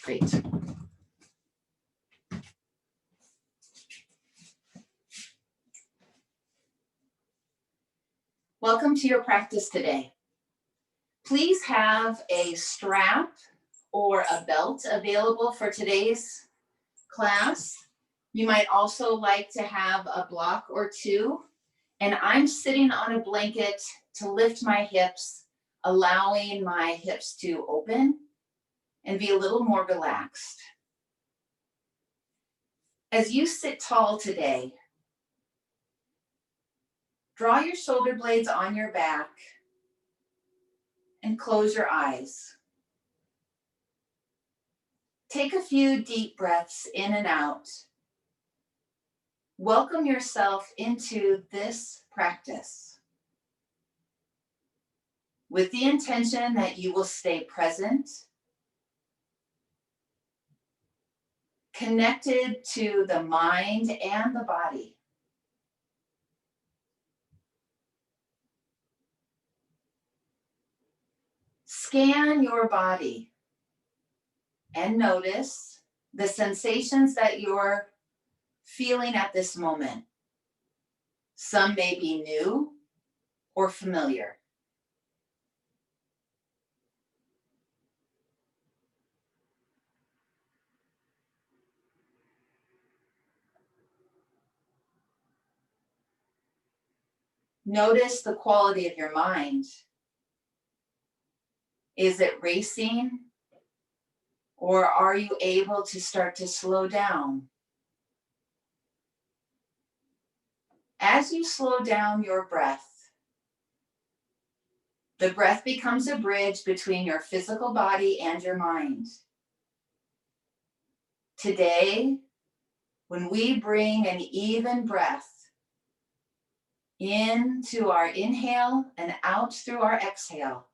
Great. Welcome to your practice today. Please have a strap or a belt available for today's class. You might also like to have a block or two. And I'm sitting on a blanket to lift my hips, allowing my hips to open and be a little more relaxed. As you sit tall today, draw your shoulder blades on your back and close your eyes. Take a few deep breaths in and out. Welcome yourself into this practice with the intention that you will stay present, connected to the mind and the body. Scan your body and notice the sensations that you're feeling at this moment. Some may be new or familiar. Notice the quality of your mind. Is it racing? Or are you able to start to slow down? As you slow down your breath, the breath becomes a bridge between your physical body and your mind. Today, when we bring an even breath into our inhale and out through our exhale,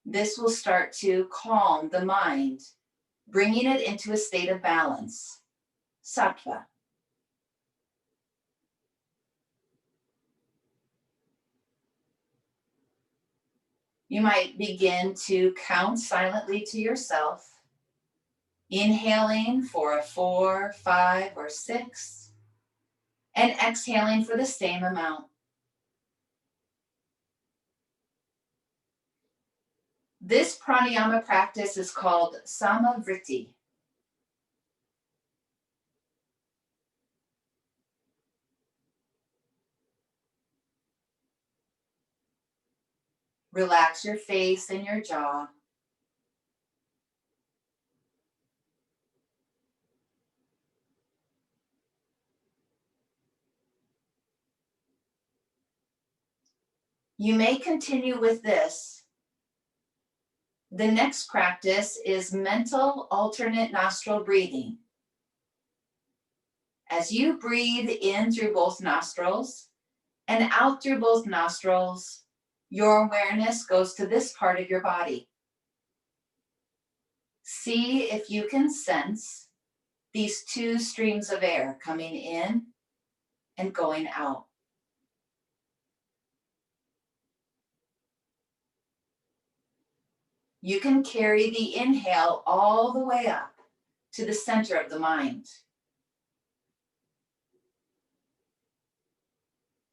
this will start to calm the mind, bringing it into a state of balance, Sattva. You might begin to count silently to yourself, inhaling for a 4, 5, or 6, and exhaling for the same amount. This pranayama practice is called Samavritti. Relax your face and your jaw. You may continue with this. The next practice is mental alternate nostril breathing. As you breathe in through both nostrils and out through both nostrils, your awareness goes to this part of your body. See if you can sense these two streams of air coming in and going out. You can carry the inhale all the way up to the center of the mind.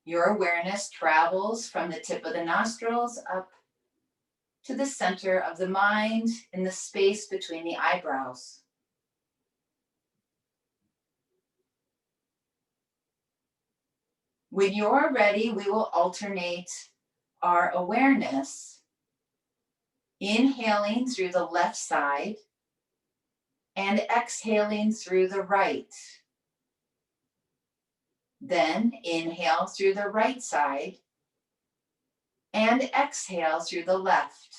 Your awareness travels from the tip of the nostrils up to the center of the mind in the space between the eyebrows. When you're ready, we will alternate our awareness, inhaling through the left side and exhaling through the right. Then inhale through the right side and exhale through the left.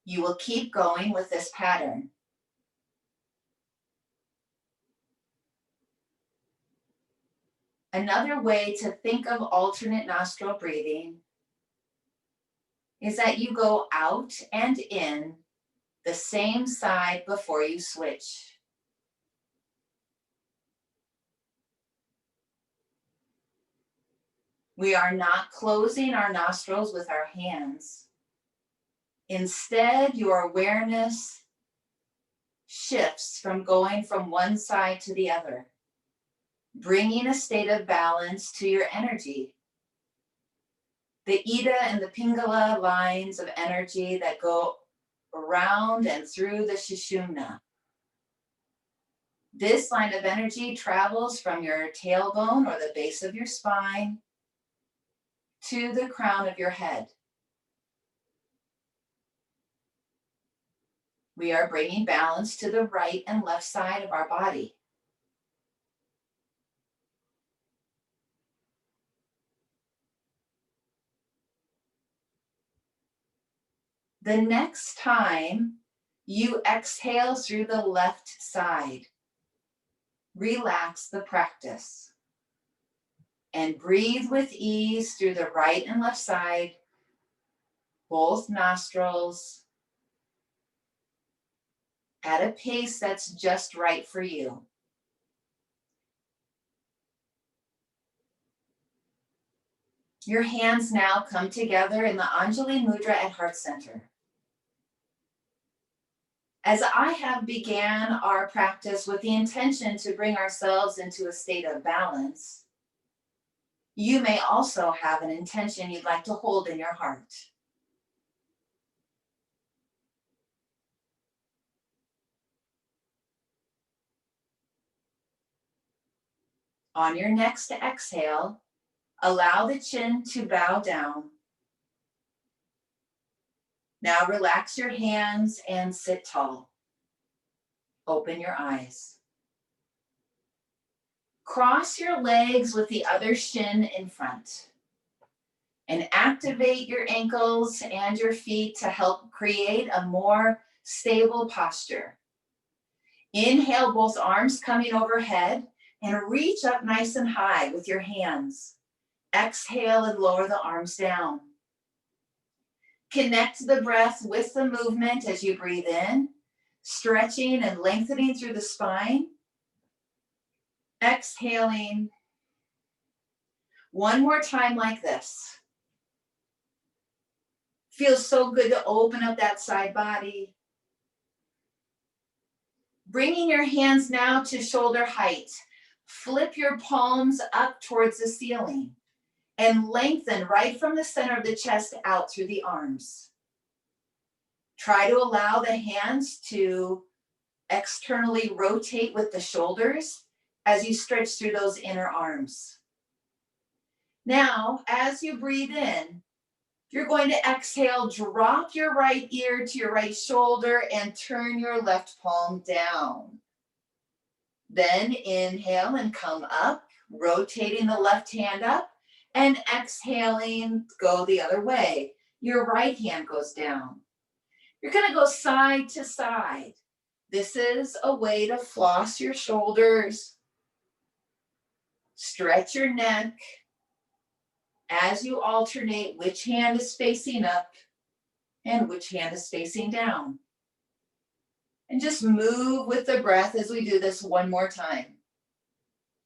You will keep going with this pattern. Another way to think of alternate nostril breathing is that you go out and in the same side before you switch. We are not closing our nostrils with our hands. Instead, your awareness shifts from going from one side to the other, bringing a state of balance to your energy. The Ida and the Pingala lines of energy that go around and through the Sushumna. This line of energy travels from your tailbone or the base of your spine to the crown of your head. We are bringing balance to the right and left side of our body. The next time you exhale through the left side, relax the practice and breathe with ease through the right and left side, both nostrils, at a pace that's just right for you. Your hands now come together in the Anjali Mudra at Heart Center. As I have began our practice with the intention to bring ourselves into a state of balance, you may also have an intention you'd like to hold in your heart. On your next exhale, allow the chin to bow down. Now relax your hands and sit tall. Open your eyes. Cross your legs with the other shin in front. And activate your ankles and your feet to help create a more stable posture. Inhale, both arms coming overhead, and reach up nice and high with your hands. Exhale and lower the arms down. Connect the breath with the movement as you breathe in, stretching and lengthening through the spine. Exhaling. One more time like this. Feels so good to open up that side body. Bringing your hands now to shoulder height. Flip your palms up towards the ceiling and lengthen right from the center of the chest out through the arms. Try to allow the hands to externally rotate with the shoulders as you stretch through those inner arms. Now, as you breathe in, you're going to exhale, drop your right ear to your right shoulder and turn your left palm down. Then inhale and come up, rotating the left hand up, and exhaling, go the other way. Your right hand goes down. You're going to go side to side. This is a way to floss your shoulders, stretch your neck as you alternate which hand is facing up and which hand is facing down. And just move with the breath as we do this one more time.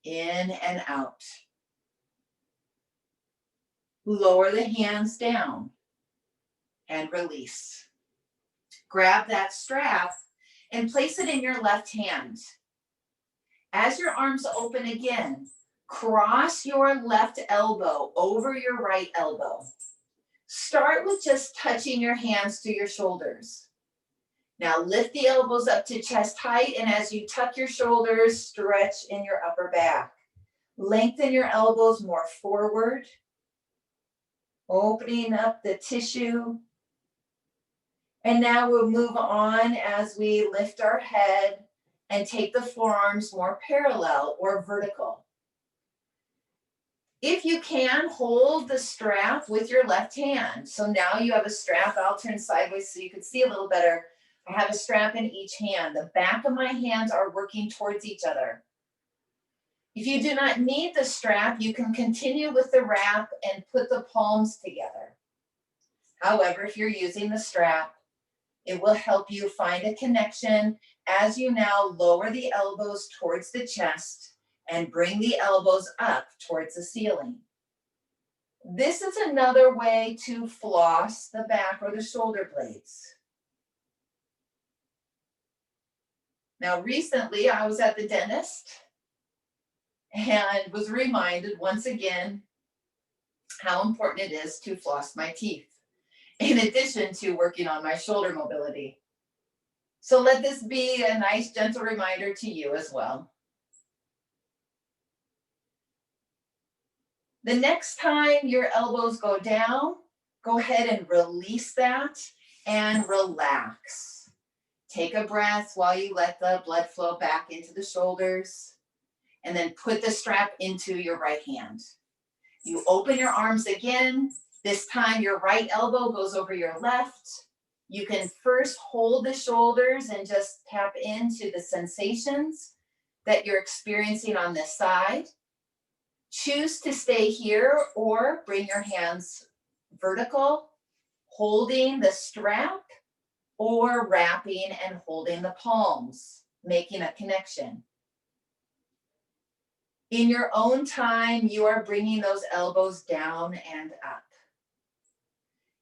In and out. Lower the hands down and release. Grab that strap and place it in your left hand. As your arms open again, cross your left elbow over your right elbow. Start with just touching your hands to your shoulders. Now lift the elbows up to chest height, and as you tuck your shoulders, stretch in your upper back. Lengthen your elbows more forward, opening up the tissue. And now we'll move on as we lift our head and take the forearms more parallel or vertical. If you can, hold the strap with your left hand. So now you have a strap. I'll turn sideways so you can see a little better. I have a strap in each hand. The back of my hands are working towards each other. If you do not need the strap, you can continue with the wrap and put the palms together. However, if you're using the strap, it will help you find a connection as you now lower the elbows towards the chest and bring the elbows up towards the ceiling. This is another way to floss the back or the shoulder blades. Now, recently I was at the dentist and was reminded once again how important it is to floss my teeth, in addition to working on my shoulder mobility. So let this be a nice, gentle reminder to you as well. The next time your elbows go down, go ahead and release that and relax. Take a breath while you let the blood flow back into the shoulders, and then put the strap into your right hand. You open your arms again. This time your right elbow goes over your left. You can first hold the shoulders and just tap into the sensations that you're experiencing on this side. Choose to stay here or bring your hands vertical, holding the strap, or wrapping and holding the palms, making a connection. In your own time, you are bringing those elbows down and up.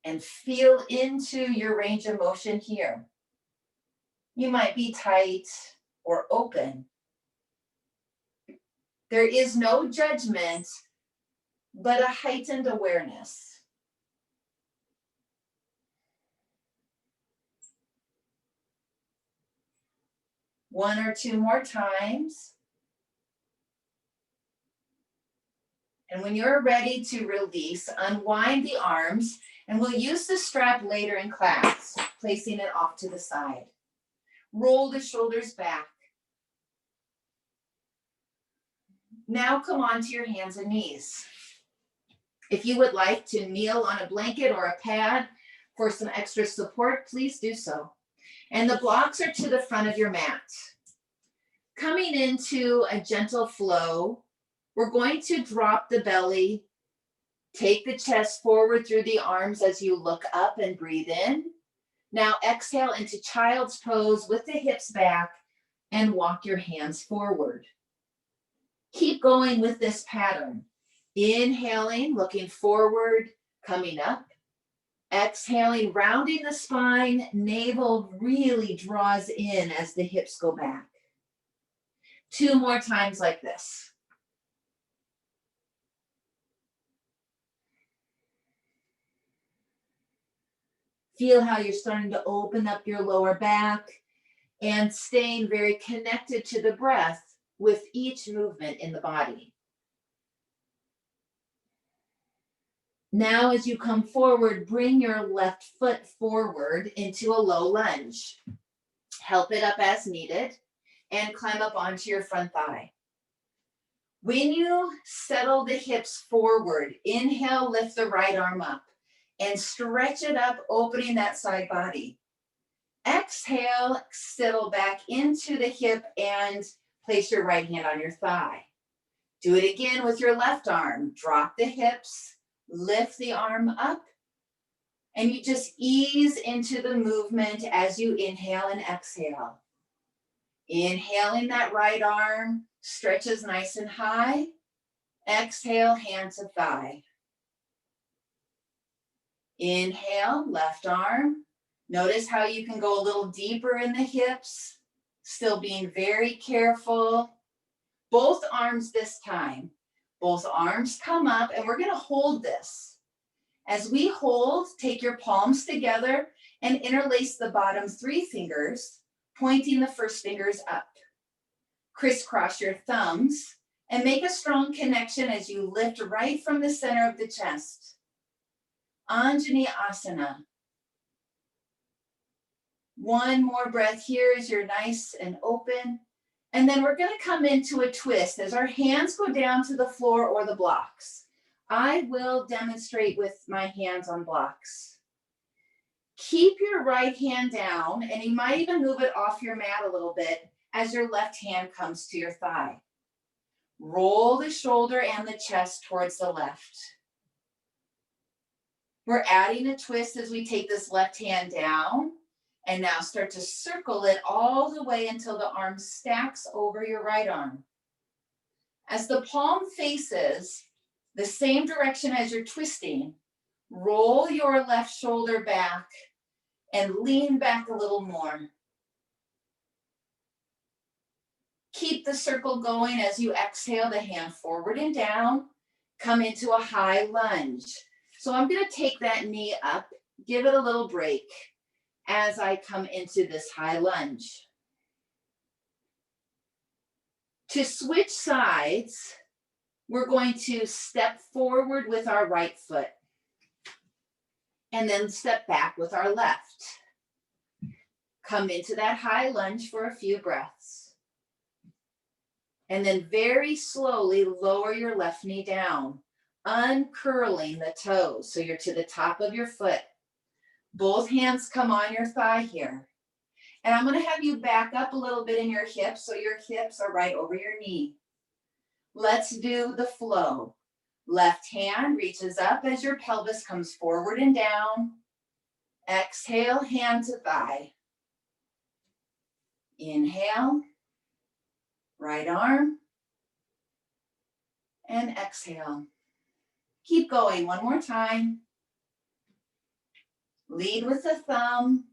And feel into your range of motion here. You might be tight or open. There is no judgment, but a heightened awareness. One or two more times. And when you're ready to release, unwind the arms, and we'll use the strap later in class, placing it off to the side. Roll the shoulders back. Now come onto your hands and knees. If you would like to kneel on a blanket or a pad for some extra support, please do so. And the blocks are to the front of your mat. Coming into a gentle flow, we're going to drop the belly, take the chest forward through the arms as you look up and breathe in. Now exhale into child's pose with the hips back and walk your hands forward. Keep going with this pattern. Inhaling, looking forward, coming up. Exhaling, rounding the spine, navel really draws in as the hips go back. 2 more times like this. Feel how you're starting to open up your lower back and staying very connected to the breath with each movement in the body. Now, as you come forward, bring your left foot forward into a low lunge. Help it up as needed and climb up onto your front thigh. When you settle the hips forward, inhale, lift the right arm up and stretch it up, opening that side body. Exhale, settle back into the hip and place your right hand on your thigh. Do it again with your left arm. Drop the hips, lift the arm up, and you just ease into the movement as you inhale and exhale. Inhaling that right arm, stretches nice and high. Exhale, hand to thigh. Inhale, left arm. Notice how you can go a little deeper in the hips, still being very careful. Both arms this time. Both arms come up, and we're going to hold this. As we hold, take your palms together and interlace the bottom 3 fingers, pointing the first fingers up. Crisscross your thumbs and make a strong connection as you lift right from the center of the chest. Anjali Asana. One more breath here as you're nice and open. And then we're going to come into a twist as our hands go down to the floor or the blocks. I will demonstrate with my hands on blocks. Keep your right hand down, and you might even move it off your mat a little bit as your left hand comes to your thigh. Roll the shoulder and the chest towards the left. We're adding a twist as we take this left hand down, and now start to circle it all the way until the arm stacks over your right arm. As the palm faces, The same direction as you're twisting, roll your left shoulder back and lean back a little more. Keep the circle going as you exhale the hand forward and down. Come into a high lunge. So I'm going to take that knee up, give it a little break as I come into this high lunge. To switch sides, we're going to step forward with our right foot and then step back with our left. Come into that high lunge for a few breaths. And then very slowly lower your left knee down, uncurling the toes. So you're to the top of your foot. Both hands come on your thigh here. And I'm going to have you back up a little bit in your hips so your hips are right over your knee. Let's do the flow. Left hand reaches up as your pelvis comes forward and down. Exhale, hand to thigh. Inhale, right arm, and exhale. Keep going, one more time. Lead with the thumb,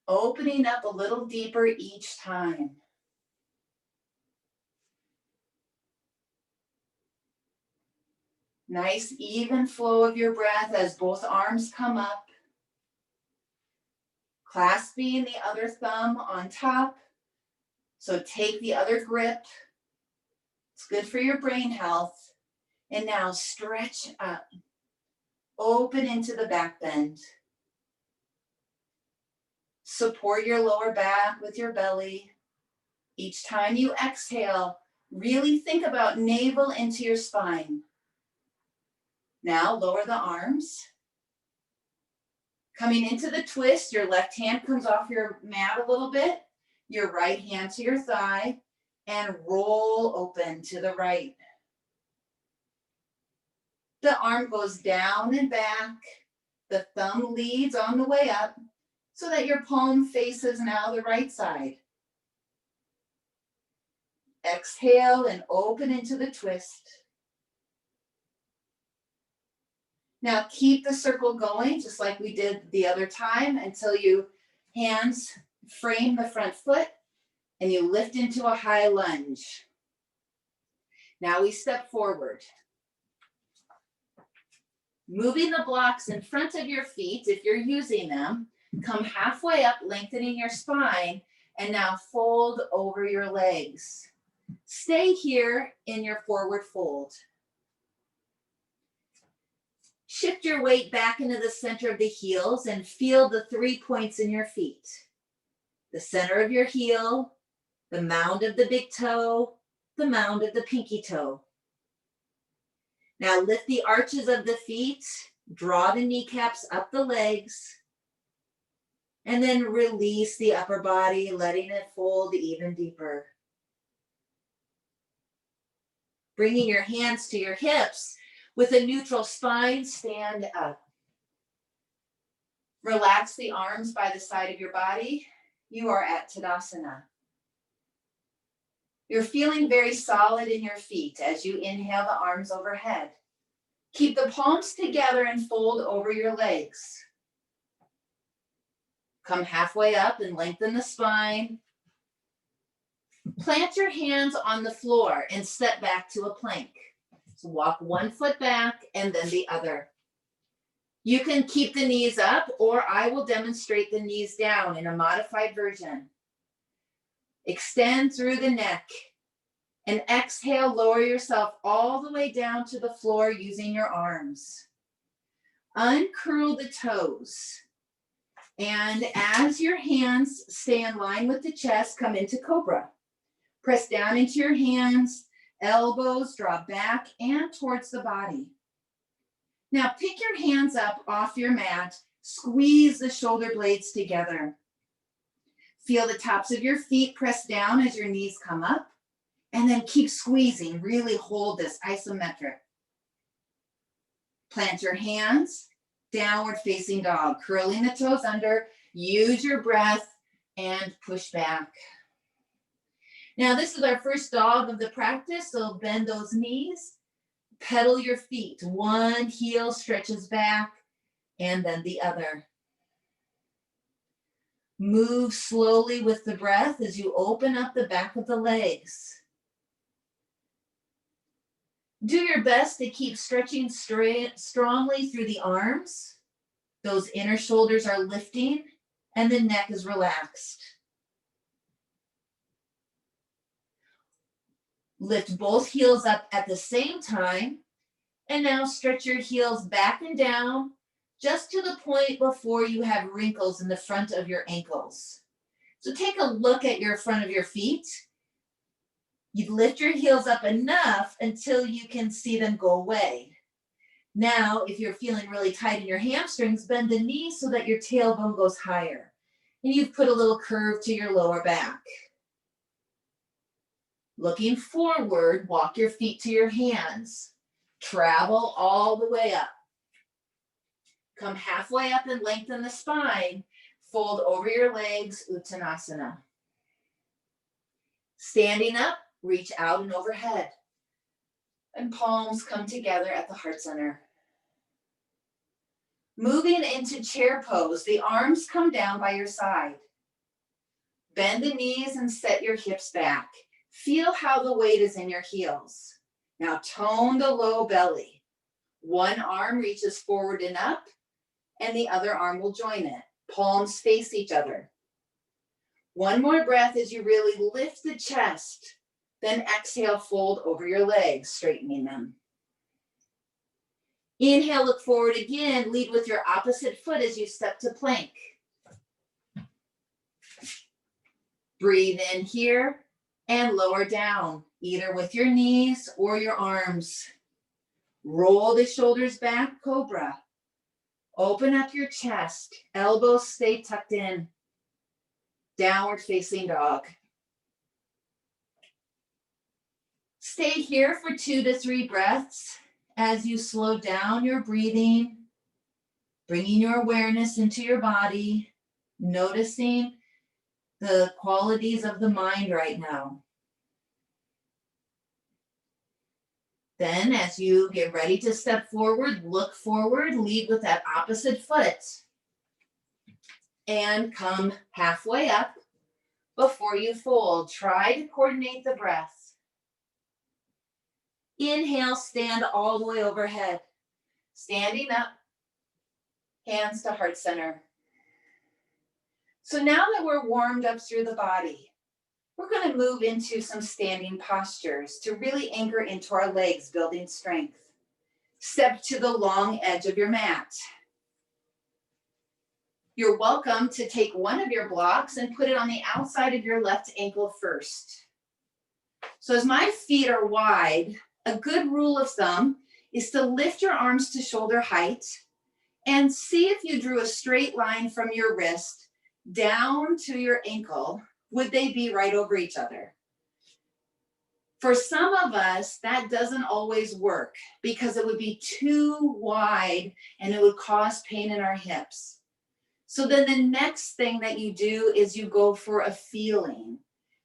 opening up a little deeper each time. Nice even flow of your breath as both arms come up. Clasping the other thumb on top. So take the other grip. It's good for your brain health. And now stretch up. Open into the back bend. Support your lower back with your belly. Each time you exhale, really think about navel into your spine. Now lower the arms. Coming into the twist, your left hand comes off your mat a little bit, your right hand to your thigh, and roll open to the right. The arm goes down and back. The thumb leads on the way up so that your palm faces now the right side. Exhale and open into the twist. Now keep the circle going just like we did the other time until you hands frame the front foot and you lift into a high lunge. Now we step forward. Moving the blocks in front of your feet, if you're using them, come halfway up, lengthening your spine, and now fold over your legs. Stay here in your forward fold. Shift your weight back into the center of the heels and feel the 3 points in your feet. The center of your heel, the mound of the big toe, the mound of the pinky toe. Now lift the arches of the feet, draw the kneecaps up the legs, and then release the upper body, letting it fold even deeper. Bringing your hands to your hips with a neutral spine, stand up. Relax the arms by the side of your body. You are at Tadasana. You're feeling very solid in your feet as you inhale the arms overhead. Keep the palms together and fold over your legs. Come halfway up and lengthen the spine. Plant your hands on the floor and step back to a plank. So walk one foot back and then the other. You can keep the knees up, or I will demonstrate the knees down in a modified version. Extend through the neck and exhale, lower yourself all the way down to the floor using your arms. Uncurl the toes. And as your hands stay in line with the chest, come into Cobra. Press down into your hands, elbows draw back and towards the body. Now pick your hands up off your mat, squeeze the shoulder blades together. Feel the tops of your feet press down as your knees come up, and then keep squeezing, really hold this isometric. Plant your hands, downward facing dog, curling the toes under, use your breath and push back. Now this is our first dog of the practice, so bend those knees, Pedal your feet. One heel stretches back and then the other. Move slowly with the breath as you open up the back of the legs. Do your best to keep stretching strongly through the arms. Those inner shoulders are lifting and the neck is relaxed. Lift both heels up at the same time. And now stretch your heels back and down just to the point before you have wrinkles in the front of your ankles. So take a look at your front of your feet. You lift your heels up enough until you can see them go away. Now, if you're feeling really tight in your hamstrings, bend the knees so that your tailbone goes higher. And you've put a little curve to your lower back. Looking forward, walk your feet to your hands. Travel all the way up. Come halfway up and lengthen the spine. Fold over your legs, Uttanasana. Standing up, reach out and overhead. And palms come together at the heart center. Moving into chair pose, the arms come down by your side. Bend the knees and set your hips back. Feel how the weight is in your heels. Now tone the low belly. One arm reaches forward and up, and the other arm will join it. Palms face each other. One more breath as you really lift the chest. Then exhale, fold over your legs, straightening them. Inhale, look forward again. Lead with your opposite foot as you step to plank. Breathe in here and lower down, either with your knees or your arms. Roll the shoulders back, Cobra. Open up your chest. Elbows stay tucked in. Downward facing dog. Stay here for 2 to 3 breaths as you slow down your breathing, bringing your awareness into your body, noticing the qualities of the mind right now. Then as you get ready to step forward, look forward, lead with that opposite foot. And come halfway up before you fold. Try to coordinate the breath. Inhale, stand all the way overhead. Standing up, hands to heart center. So now that we're warmed up through the body, we're going to move into some standing postures to really anchor into our legs, building strength. Step to the long edge of your mat. You're welcome to take one of your blocks and put it on the outside of your left ankle first. So as my feet are wide, a good rule of thumb is to lift your arms to shoulder height and see if you drew a straight line from your wrist down to your ankle. Would they be right over each other? For some of us, that doesn't always work because it would be too wide and it would cause pain in our hips. So then the next thing that you do is you go for a feeling.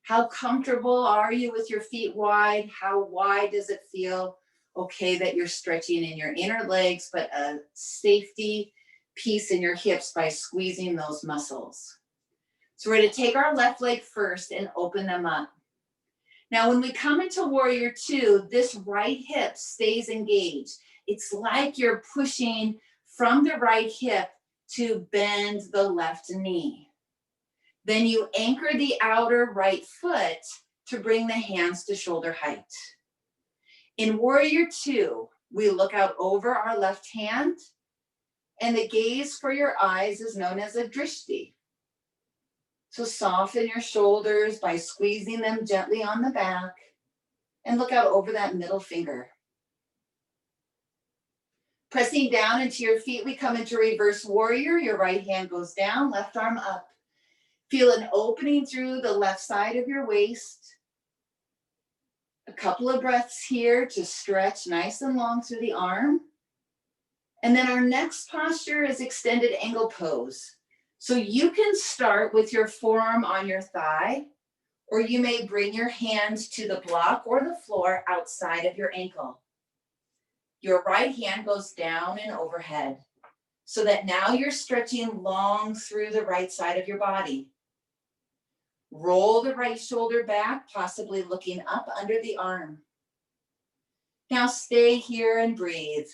How comfortable are you with your feet wide? How wide does it feel? Okay, that you're stretching in your inner legs, but a safety piece in your hips by squeezing those muscles. So we're going to take our left leg first and open them up. Now, when we come into Warrior Two, this right hip stays engaged. It's like you're pushing from the right hip to bend the left knee. Then you anchor the outer right foot to bring the hands to shoulder height. In Warrior Two, we look out over our left hand, and the gaze for your eyes is known as a drishti. So soften your shoulders by squeezing them gently on the back, and look out over that middle finger. Pressing down into your feet, we come into Reverse Warrior. Your right hand goes down, left arm up. Feel an opening through the left side of your waist. A couple of breaths here to stretch nice and long through the arm. And then our next posture is extended angle pose. So you can start with your forearm on your thigh, or you may bring your hands to the block or the floor outside of your ankle. Your right hand goes down and overhead, so that now you're stretching long through the right side of your body. Roll the right shoulder back, possibly looking up under the arm. Now stay here and breathe.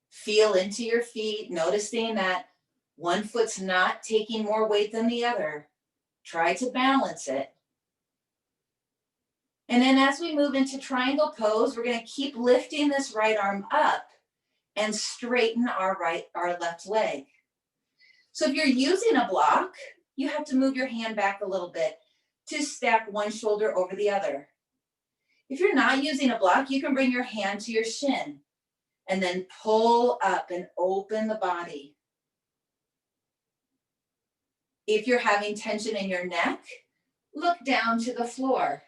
Feel into your feet, noticing that one foot's not taking more weight than the other. Try to balance it. And then as we move into triangle pose, we're going to keep lifting this right arm up and straighten our left leg. So if you're using a block, you have to move your hand back a little bit to stack one shoulder over the other. If you're not using a block, you can bring your hand to your shin and then pull up and open the body. If you're having tension in your neck, look down to the floor.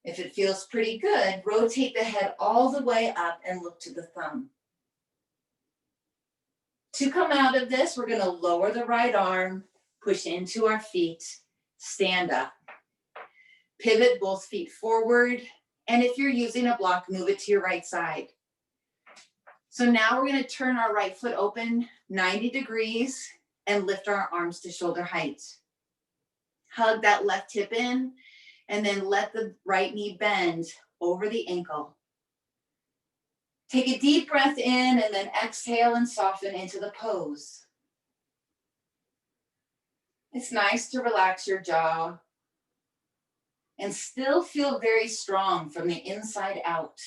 If it feels pretty good, rotate the head all the way up and look to the thumb. To come out of this, we're going to lower the right arm, push into our feet, stand up. Pivot both feet forward, and if you're using a block, move it to your right side. So now we're going to turn our right foot open 90 degrees and lift our arms to shoulder height. Hug that left hip in, and then let the right knee bend over the ankle. Take a deep breath in and then exhale and soften into the pose. It's nice to relax your jaw and still feel very strong from the inside out.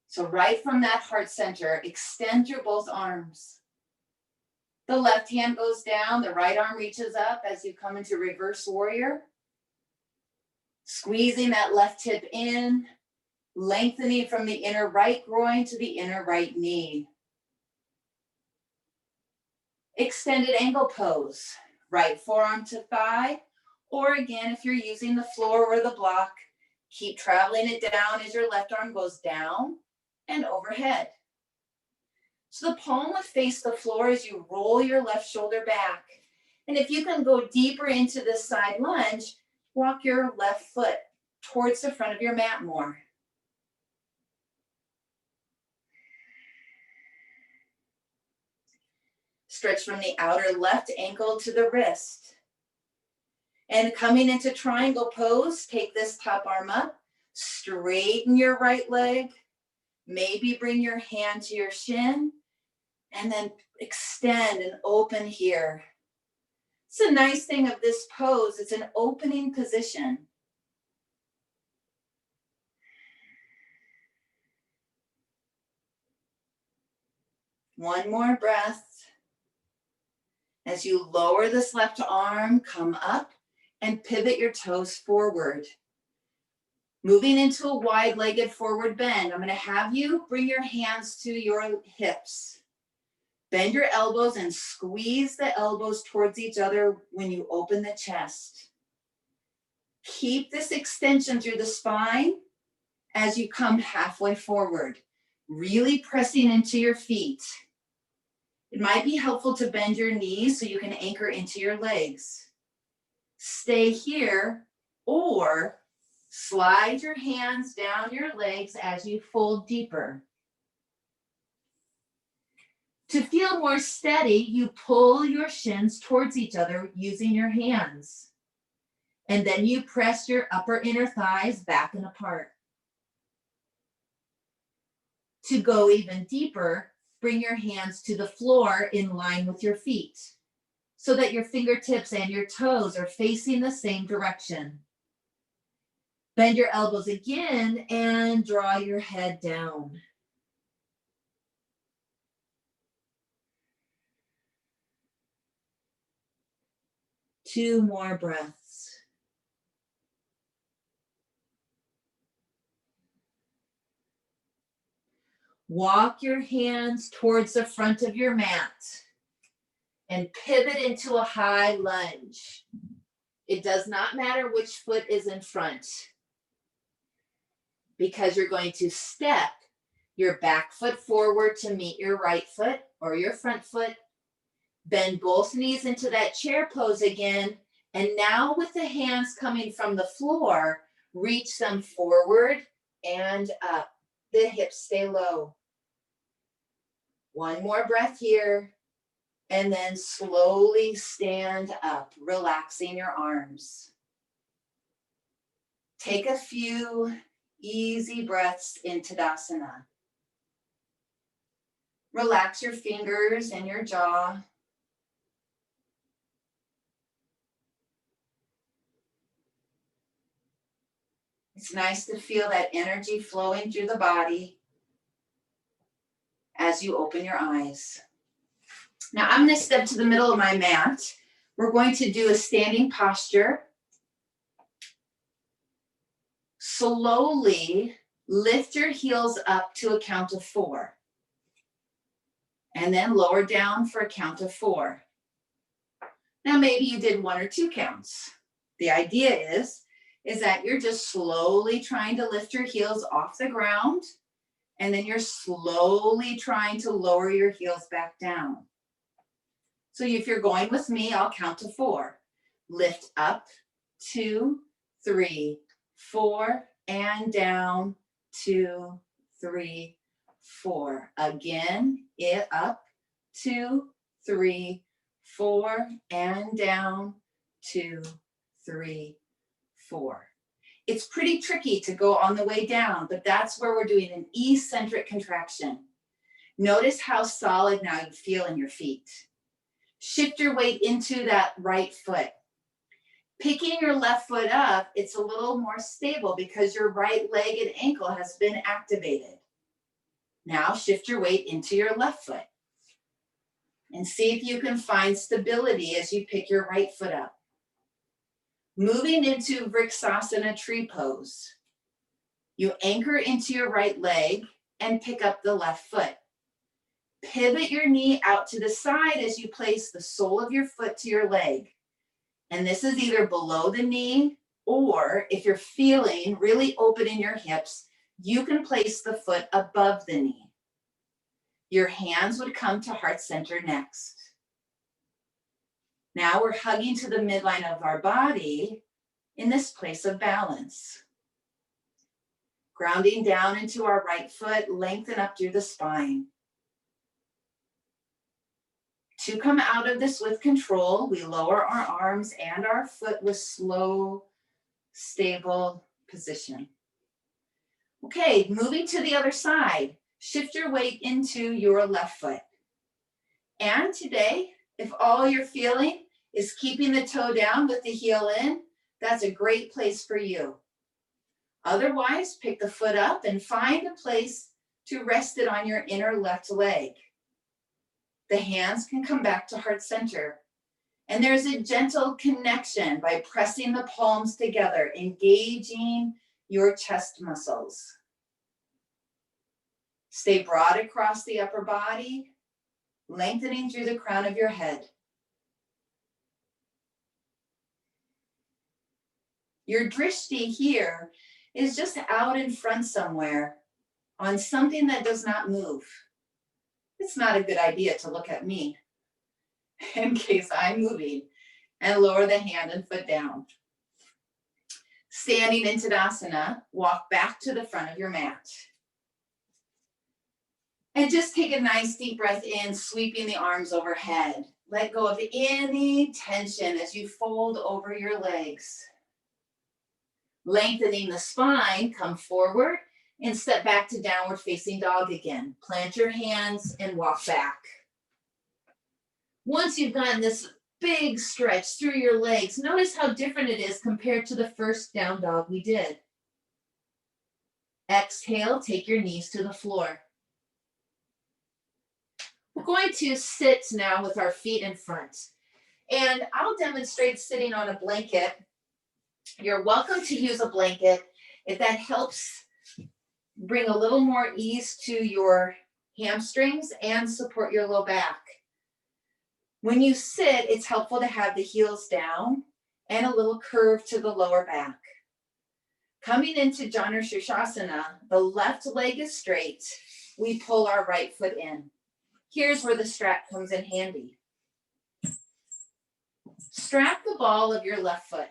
So right from that heart center, extend your both arms. The left hand goes down, the right arm reaches up as you come into reverse warrior. Squeezing that left hip in, lengthening from the inner right groin to the inner right knee. Extended angle pose, right forearm to thigh, or again, if you're using the floor or the block, keep traveling it down as your left arm goes down and overhead. So the palm would face the floor as you roll your left shoulder back. And if you can go deeper into this side lunge, walk your left foot towards the front of your mat more. Stretch from the outer left ankle to the wrist. And coming into triangle pose, take this top arm up, straighten your right leg, maybe bring your hand to your shin, and then extend and open here. It's a nice thing of this pose, it's an opening position. One more breath. As you lower this left arm, come up and pivot your toes forward. Moving into a wide-legged forward bend. I'm going to have you bring your hands to your hips. Bend your elbows and squeeze the elbows towards each other when you open the chest. Keep this extension through the spine as you come halfway forward, really pressing into your feet. It might be helpful to bend your knees so you can anchor into your legs. Stay here or slide your hands down your legs as you fold deeper. To feel more steady, you pull your shins towards each other using your hands. And then you press your upper inner thighs back and apart. To go even deeper, bring your hands to the floor in line with your feet so that your fingertips and your toes are facing the same direction. Bend your elbows again and draw your head down. Two more breaths. Walk your hands towards the front of your mat and pivot into a high lunge. It does not matter which foot is in front because you're going to step your back foot forward to meet your right foot or your front foot. Bend both knees into that chair pose again. And now with the hands coming from the floor, Reach them forward and up. The hips stay low. One more breath here. And then slowly stand up, relaxing your arms. Take a few easy breaths in Tadasana. Relax your fingers and your jaw. It's nice to feel that energy flowing through the body as you open your eyes. Now I'm going to step to the middle of my mat. We're going to do a standing posture. Slowly lift your heels up to a count of 4. And then lower down for a count of 4. Now maybe you did 1 or 2 counts. The idea is that you're just slowly trying to lift your heels off the ground, and then you're slowly trying to lower your heels back down. So if you're going with me, I'll count to 4. Lift up, 2, 3, 4, and down, 2, 3, 4. Again, it up, 2, 3, 4, and down, 2, 3, 4. It's pretty tricky to go on the way down, but that's where we're doing an eccentric contraction. Notice how solid now you feel in your feet. Shift your weight into that right foot. Picking your left foot up, it's a little more stable because your right leg and ankle has been activated. Now shift your weight into your left foot and see if you can find stability as you pick your right foot up. Moving into Vriksasana tree pose. You anchor into your right leg and pick up the left foot. Pivot your knee out to the side as you place the sole of your foot to your leg. And this is either below the knee, or if you're feeling really open in your hips, you can place the foot above the knee. Your hands would come to heart center next. Now we're hugging to the midline of our body in this place of balance. Grounding down into our right foot, lengthen up through the spine. To come out of this with control, we lower our arms and our foot with slow, stable position. Okay, moving to the other side. Shift your weight into your left foot. And today, if all you're feeling is keeping the toe down with the heel in, that's a great place for you. Otherwise, pick the foot up and find a place to rest it on your inner left leg. The hands can come back to heart center. And there's a gentle connection by pressing the palms together, engaging your chest muscles. Stay broad across the upper body, lengthening through the crown of your head. Your drishti here is just out in front somewhere on something that does not move. It's not a good idea to look at me in case I'm moving, and lower the hand and foot down. Standing in Tadasana, walk back to the front of your mat. And just take a nice deep breath in, sweeping the arms overhead. Let go of any tension as you fold over your legs. Lengthening the spine, come forward and step back to downward facing dog again. Plant your hands and walk back. Once you've gotten this big stretch through your legs, notice how different it is compared to the first down dog we did. Exhale, take your knees to the floor. We're going to sit now with our feet in front. And I'll demonstrate sitting on a blanket. You're welcome to use a blanket if that helps bring a little more ease to your hamstrings and support your low back. When you sit, it's helpful to have the heels down and a little curve to the lower back. Coming into Janu Sirsasana, the left leg is straight. We pull our right foot in. Here's where the strap comes in handy. Strap the ball of your left foot.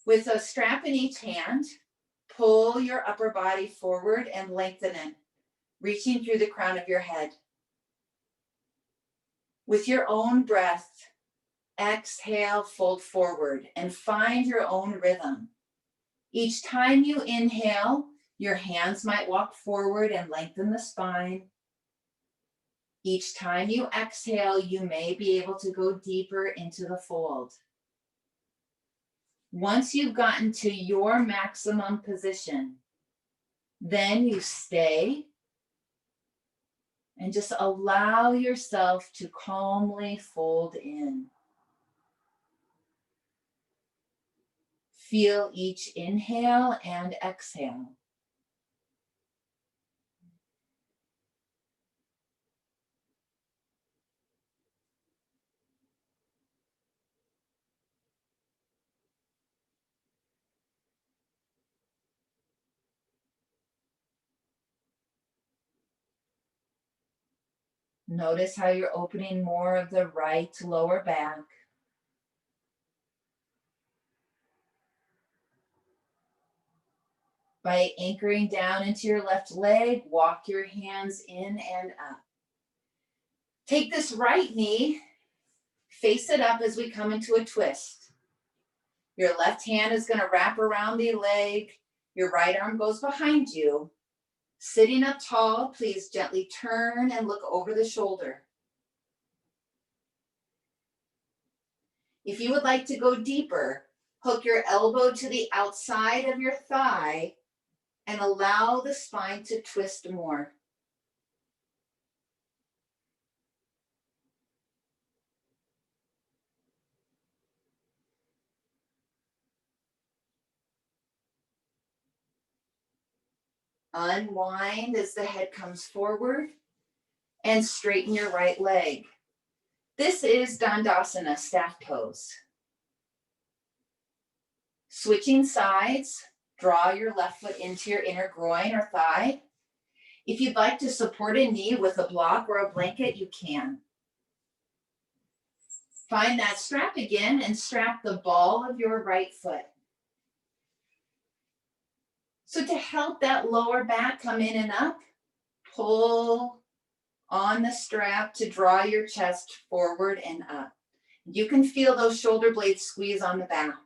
With a strap in each hand, pull your upper body forward and lengthen it, reaching through the crown of your head. With your own breath, exhale, fold forward, and find your own rhythm. Each time you inhale, your hands might walk forward and lengthen the spine. Each time you exhale, you may be able to go deeper into the fold. Once you've gotten to your maximum position, then you stay and just allow yourself to calmly fold in. Feel each inhale and exhale. Notice how you're opening more of the right lower back. By anchoring down into your left leg, walk your hands in and up. Take this right knee, face it up as we come into a twist. Your left hand is going to wrap around the leg. Your right arm goes behind you. Sitting up tall, please gently turn and look over the shoulder. If you would like to go deeper, hook your elbow to the outside of your thigh and allow the spine to twist more. Unwind as the head comes forward and straighten your right leg. This is Tadasana, staff pose. Switching sides, draw your left foot into your inner groin or thigh. If you'd like to support a knee with a block or a blanket, you can. Find that strap again and strap the ball of your right foot. So to help that lower back come in and up, pull on the strap to draw your chest forward and up. You can feel those shoulder blades squeeze on the back.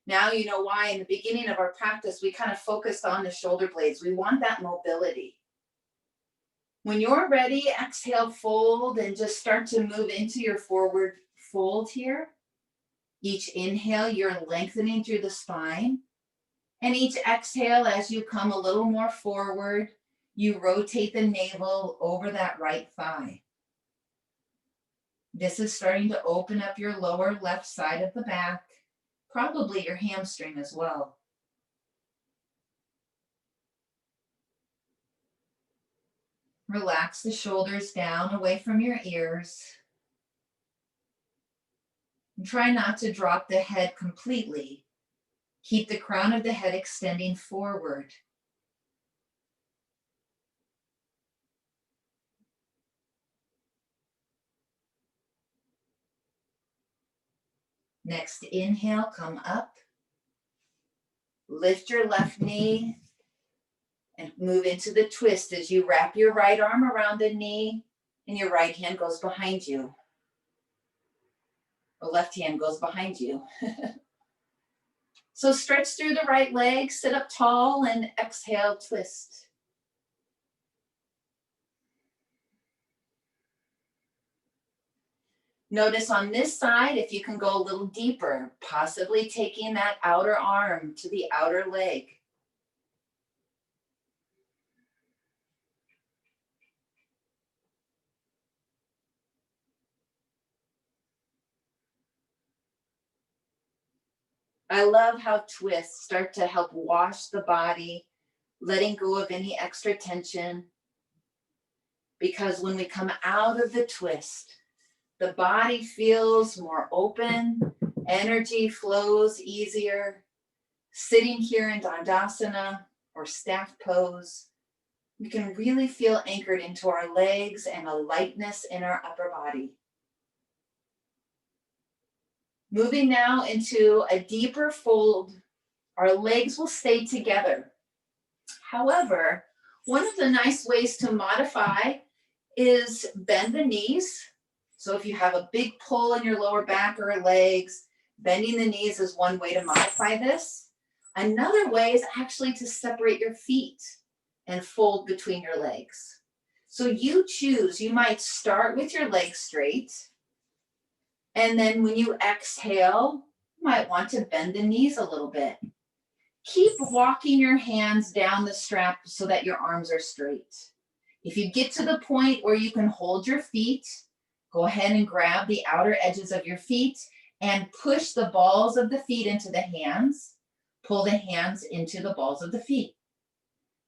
Now you know why in the beginning of our practice, we kind of focused on the shoulder blades. We want that mobility. When you're ready, exhale, fold, and just start to move into your forward fold here. Each inhale, you're lengthening through the spine. And each exhale, as you come a little more forward, you rotate the navel over that right thigh. This is starting to open up your lower left side of the back, probably your hamstring as well. Relax the shoulders down away from your ears. And try not to drop the head completely. Keep the crown of the head extending forward. Next inhale, come up. Lift your left knee and move into the twist as you wrap your right arm around the knee and your right hand goes behind you. The left hand goes behind you. So stretch through the right leg, sit up tall, and exhale, twist. Notice on this side, if you can go a little deeper, possibly taking that outer arm to the outer leg. I love how twists start to help wash the body, letting go of any extra tension. Because when we come out of the twist, the body feels more open, energy flows easier. Sitting here in Tadasana or staff pose, we can really feel anchored into our legs and a lightness in our upper body. Moving now into a deeper fold, our legs will stay together. However, one of the nice ways to modify is bend the knees. So if you have a big pull in your lower back or legs, bending the knees is one way to modify this. Another way is actually to separate your feet and fold between your legs. So you choose, you might start with your legs straight, and then when you exhale, you might want to bend the knees a little bit. Keep walking your hands down the strap so that your arms are straight. If you get to the point where you can hold your feet, go ahead and grab the outer edges of your feet and push the balls of the feet into the hands. Pull the hands into the balls of the feet.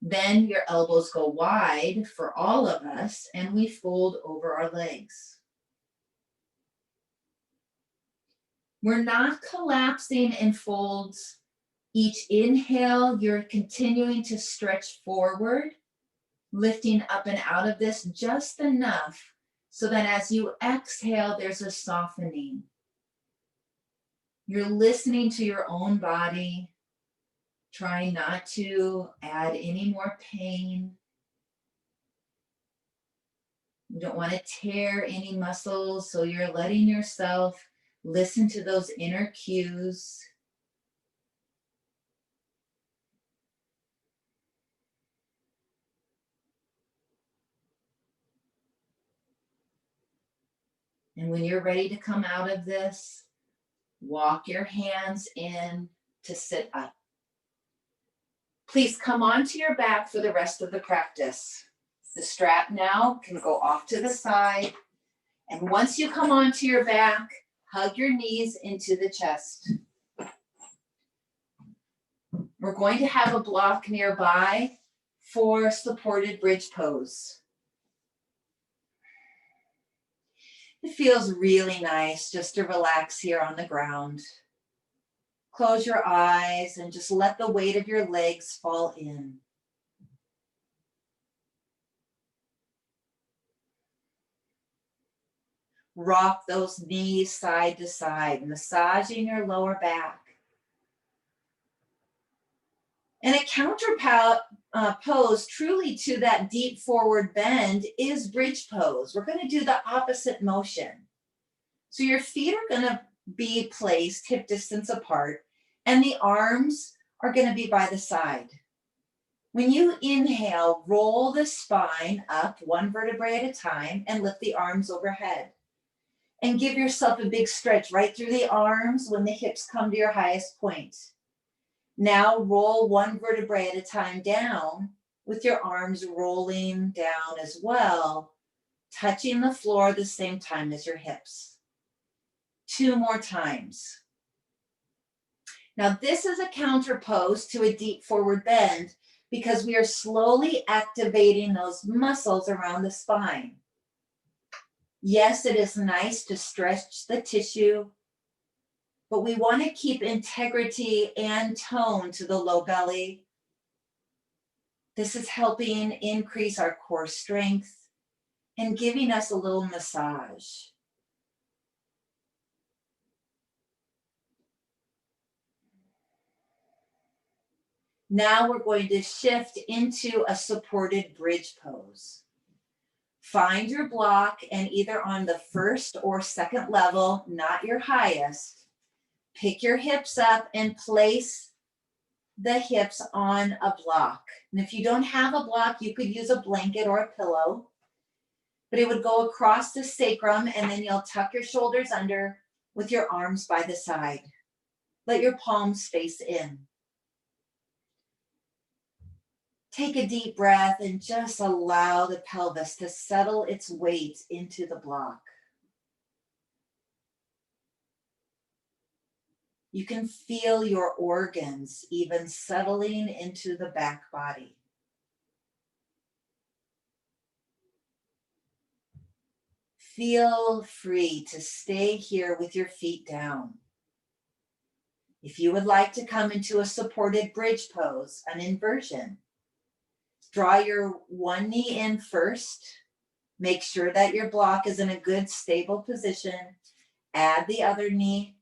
Then your elbows go wide for all of us, and we fold over our legs. We're not collapsing in folds. Each inhale, you're continuing to stretch forward, lifting up and out of this just enough so that as you exhale, there's a softening. You're listening to your own body, trying not to add any more pain. You don't want to tear any muscles, so you're letting yourself listen to those inner cues. And when you're ready to come out of this, walk your hands in to sit up. Please come onto your back for the rest of the practice. The strap now can go off to the side. And once you come onto your back, hug your knees into the chest. We're going to have a block nearby for supported bridge pose. It feels really nice just to relax here on the ground. Close your eyes and just let the weight of your legs fall in. Rock those knees side to side, massaging your lower back. And a counter pose truly to that deep forward bend is bridge pose. We're going to do the opposite motion. So your feet are going to be placed hip distance apart, and the arms are going to be by the side. When you inhale, roll the spine up one vertebrae at a time and lift the arms overhead. And give yourself a big stretch right through the arms when the hips come to your highest point. Now roll one vertebrae at a time down with your arms rolling down as well, touching the floor at the same time as your hips. 2 more times. Now this is a counter pose to a deep forward bend because we are slowly activating those muscles around the spine. Yes, it is nice to stretch the tissue, but we want to keep integrity and tone to the low belly. This is helping increase our core strength and giving us a little massage. Now we're going to shift into a supported bridge pose. Find your block, and either on the first or second level, not your highest, pick your hips up and place the hips on a block. And if you don't have a block, you could use a blanket or a pillow, but it would go across the sacrum, and then you'll tuck your shoulders under with your arms by the side. Let your palms face in. Take a deep breath and just allow the pelvis to settle its weight into the block. You can feel your organs even settling into the back body. Feel free to stay here with your feet down. If you would like to come into a supported bridge pose, an inversion, draw your one knee in first. Make sure that your block is in a good stable position. Add the other knee.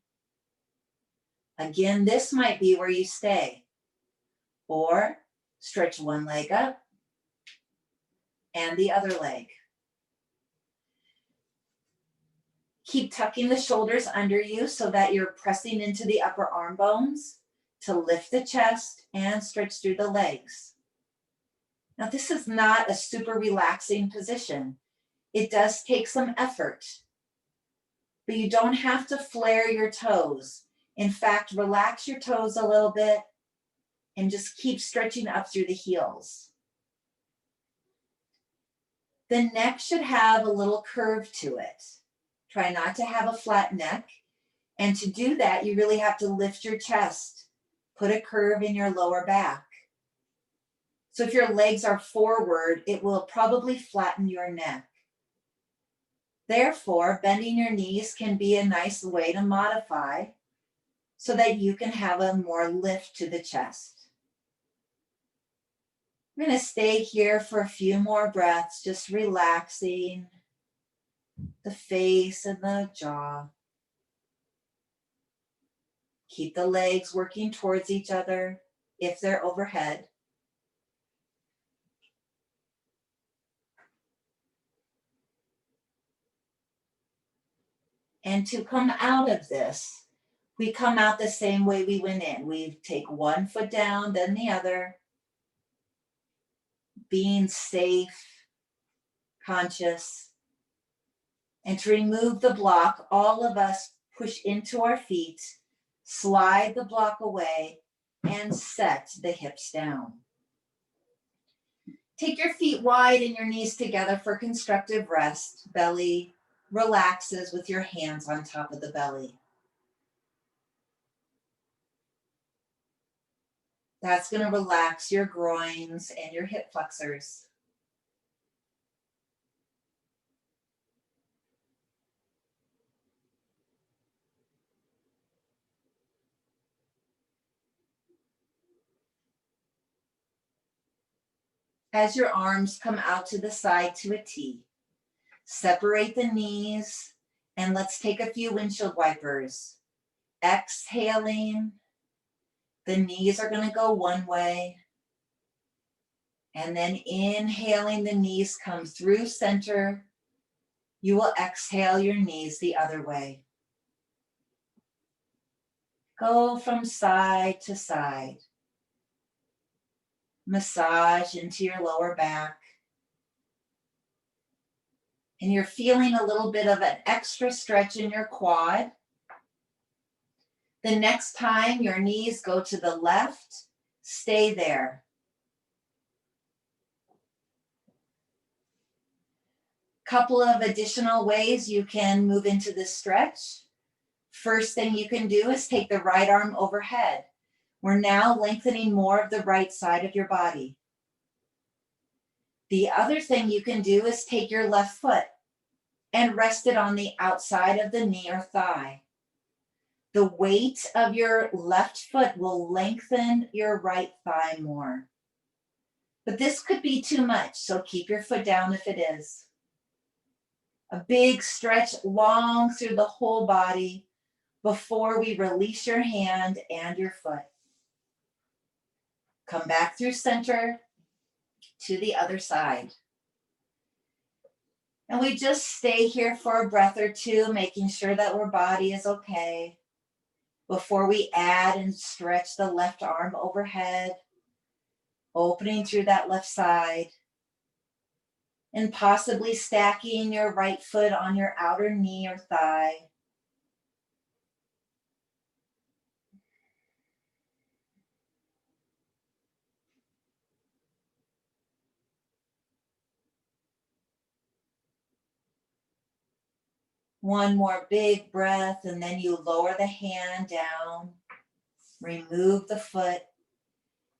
Again, this might be where you stay. Or stretch one leg up and the other leg. Keep tucking the shoulders under you so that you're pressing into the upper arm bones to lift the chest and stretch through the legs. Now, this is not a super relaxing position. It does take some effort, but you don't have to flare your toes. In fact, relax your toes a little bit and just keep stretching up through the heels. The neck should have a little curve to it. Try not to have a flat neck. And to do that, you really have to lift your chest, put a curve in your lower back. So if your legs are forward, it will probably flatten your neck. Therefore, bending your knees can be a nice way to modify so that you can have a more lift to the chest. I'm going to stay here for a few more breaths, just relaxing the face and the jaw. Keep the legs working towards each other if they're overhead. And to come out of this, we come out the same way we went in. We take one foot down, then the other, being safe, conscious. And to remove the block, all of us push into our feet, slide the block away, and set the hips down. Take your feet wide and your knees together for constructive rest. Belly relaxes with your hands on top of the belly. That's going to relax your groins and your hip flexors. As your arms come out to the side to a T, separate the knees and let's take a few windshield wipers. Exhaling, the knees are going to go one way. And then inhaling, the knees come through center. You will exhale your knees the other way. Go from side to side. Massage into your lower back. And you're feeling a little bit of an extra stretch in your quad. The next time your knees go to the left, stay there. Couple of additional ways you can move into this stretch. First thing you can do is take the right arm overhead. We're now lengthening more of the right side of your body. The other thing you can do is take your left foot and rest it on the outside of the knee or thigh. The weight of your left foot will lengthen your right thigh more. But this could be too much, so keep your foot down if it is. A big stretch long through the whole body before we release your hand and your foot. Come back through center to the other side. And we just stay here for a breath or two, making sure that our body is okay before we add and stretch the left arm overhead, opening through that left side, and possibly stacking your right foot on your outer knee or thigh. One more big breath, and then you lower the hand down, remove the foot,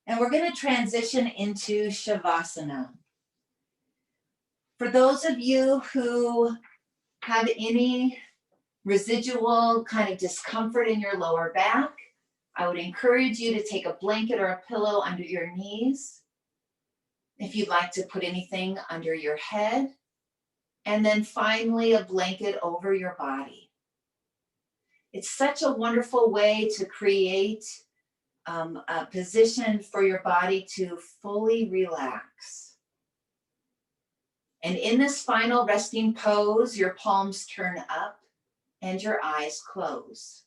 and we're going to transition into Shavasana. For those of you who have any residual kind of discomfort in your lower back, I would encourage you to take a blanket or a pillow under your knees. If you'd like to put anything under your head, and then finally a blanket over your body. It's such a wonderful way to create a position for your body to fully relax. And in this final resting pose, your palms turn up and your eyes close.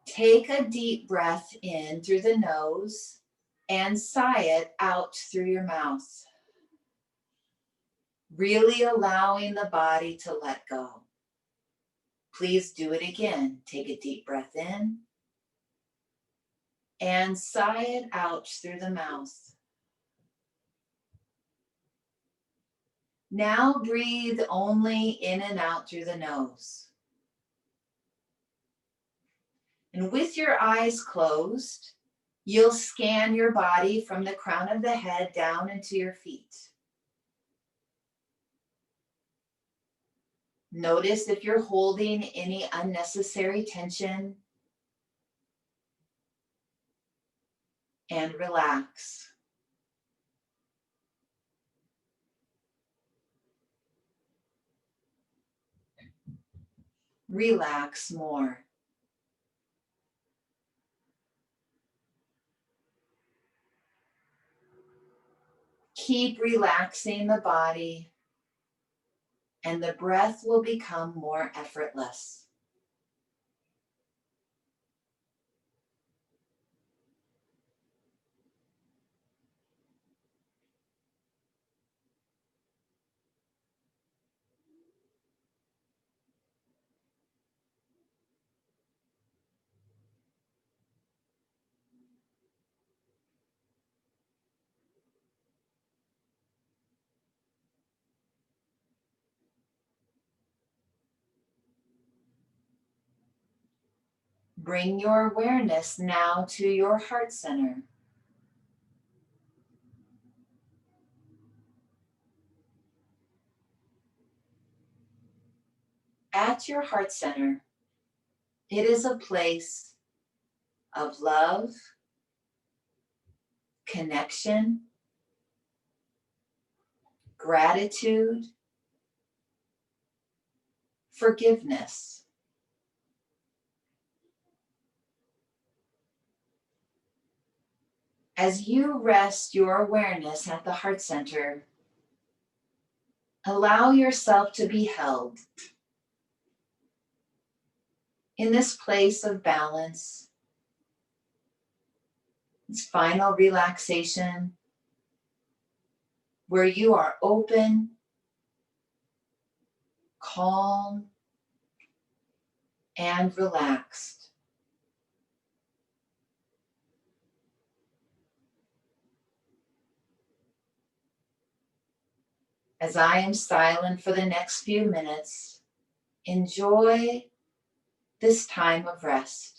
Take a deep breath in through the nose and sigh it out through your mouth. Really allowing the body to let go. Please do it again. Take a deep breath in and sigh it out through the mouth. Now breathe only in and out through the nose. And with your eyes closed, you'll scan your body from the crown of the head down into your feet. Notice if you're holding any unnecessary tension and relax. Relax more. Keep relaxing the body, and the breath will become more effortless. Bring your awareness now to your heart center. At your heart center, it is a place of love, connection, gratitude, forgiveness. As you rest your awareness at the heart center, allow yourself to be held in this place of balance, this final relaxation, where you are open, calm, and relaxed. As I am silent for the next few minutes, enjoy this time of rest.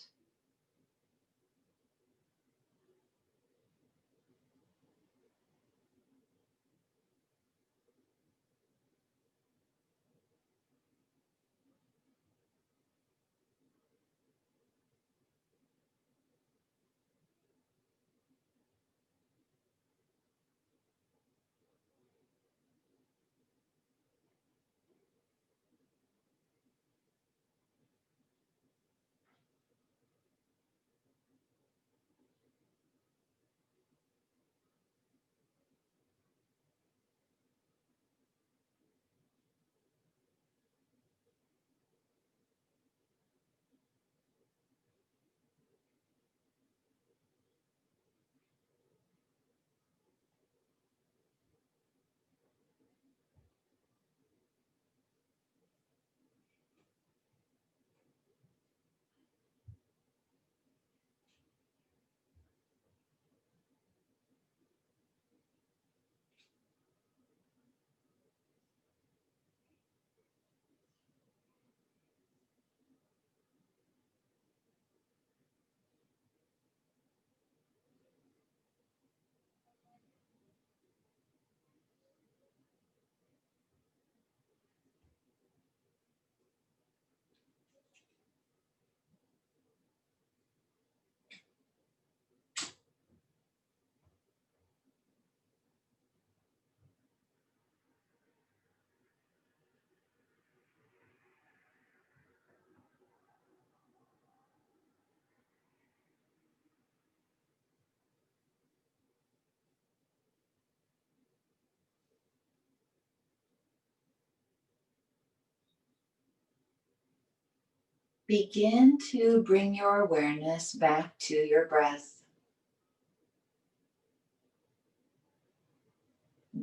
begin to bring your awareness back to your breath.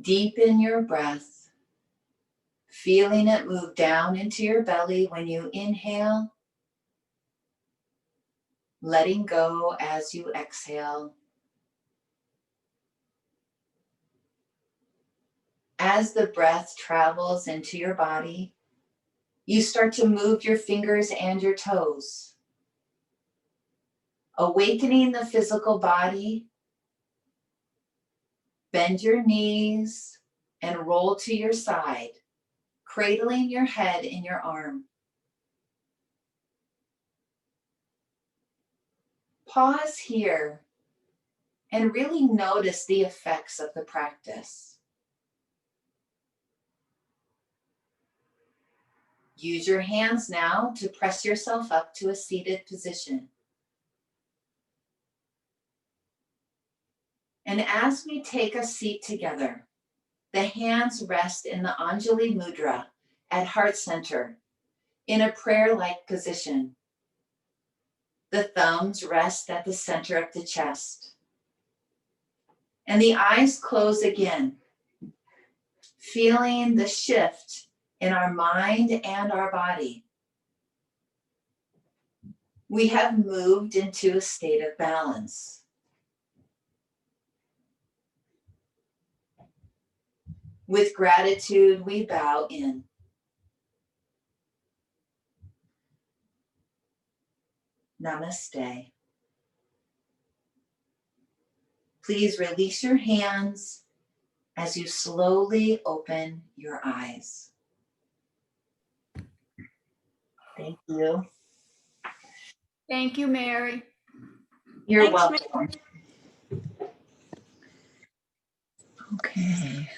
Deepen your breath, feeling it move down into your belly when you inhale, letting go as you exhale. As the breath travels into your body, you start to move your fingers and your toes, awakening the physical body. Bend your knees and roll to your side, cradling your head in your arm. Pause here and really notice the effects of the practice. Use your hands now to press yourself up to a seated position. And as we take a seat together, the hands rest in the Anjali Mudra at heart center in a prayer-like position. The thumbs rest at the center of the chest. And the eyes close again, feeling the shift in our mind and our body. We have moved into a state of balance. With gratitude, we bow in. Namaste. Please release your hands as you slowly open your eyes. Thank you. Thank you, Mary. You're Thanks, welcome. Okay.